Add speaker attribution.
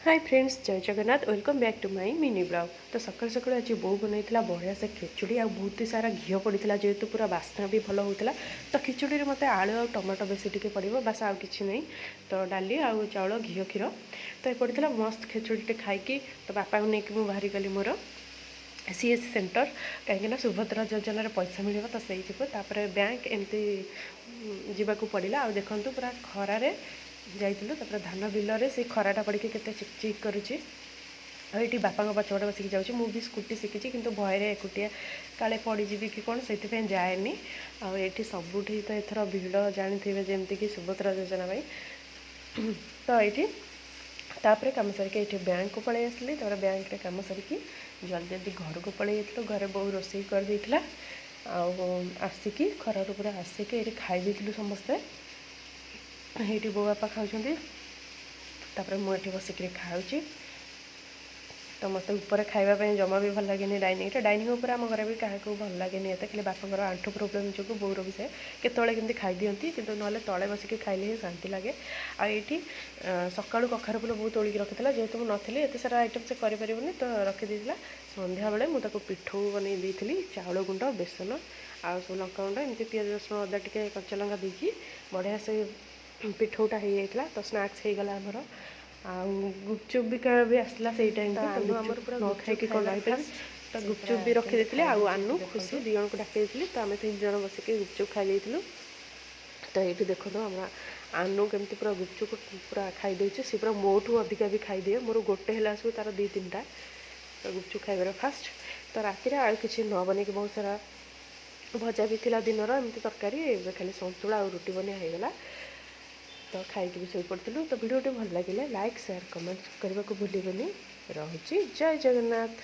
Speaker 1: हाय friends, जय Jagannath. Welcome back to my mini blog. तो सकाल सकाल आज बो बनई बढ़िया से खिचुड़ी आ बहुत ही सारा घी पड़ा जेहेतु पूरा बास्ना भी भल होता। तो खिचुड़ी में मत आलू और टमाटो बेसी टी पड़ो बास आउ कि नहीं। तो डाली आउ चाउल घी क्षीर तो ये पड़ा मस्त खिचुड़ी खाई तो बापा को लेकिन मुझे बाहरी गली मोर सीएस सेंटर कहीं सुभद्रा योजन पैसा मिले तो से बैंक एमती जावाक पड़ा आ देखूँ पूरा खरारे जाइलु धान बिल से खराटा पड़ी के चिक करुच्ची ये बापा पछपटे बसिक जाऊँगी मुझे स्कूटी शिखी कि भयरे एकुटिया काले पड़जी कि कौन से जाएनि आठी सबुठी तो एथर भिड़ जानी जमती कि सुभद्रा योजना तो ये तापर कम सर बैंक को पलि आसली बैंक रे कम सर जल्दी जल्दी घर को पलि जाइलु। घरे बहु रोषे कर आसिकी खरार पूरा आसिकी ये खाई समस्ते ये बो बापा खाऊँ मुझे बसिक खाऊँ। तो मत ऊपर खावाई जमा भी भल लगे डाइनिंग उपर आम घर भी क्या भल लगे एत खाली बापार आंठू प्रोब्लेम जो बोर भी से केतले खाई दिखती कि ना तले बसिक खाइले ही शांति लगे। आईटी सकालू कखार फुल बहुत तोलिक रखी जेहेतु मुझे नी एत सारा आइटम से करें तो रखीदी सन्ध्या बेले मुझे पिठू बन दी चाउल गुंड बेसन आ सब लंका गुंड एमती पियाज रसुण अदा टे कच्चा लंका देकी बढ़िया से पिठौटा हो जाता। तो स्नाक्स हो गला आमर गुपचुप भी आसला से टाइम न खाई कौन रही तो गुपचुप भी रखी आनु खुशी दी जन को डाक तो आम 3 जन बसिक गुपचुप खाई तो ये देखो आम आनु केमती पूरा गुपचुप पूरा खाई सी पूरा मोठू अधिका भी खाई दिए मोर गोटे है आसू तार 2-3टा तो गुपचुप खाइबार फास्ट। तो राति आउ कि न बन बहुत सारा भजा भी थिला दिन एमती तरकारी खाली सन्तुला और रुटी बनिया होगला। तो खाइक भी शोई पड़ू। तो भिडियोटी भल लगे लाइक शेयर कमेंट करने को भूलें। रहुची जय जगन्नाथ।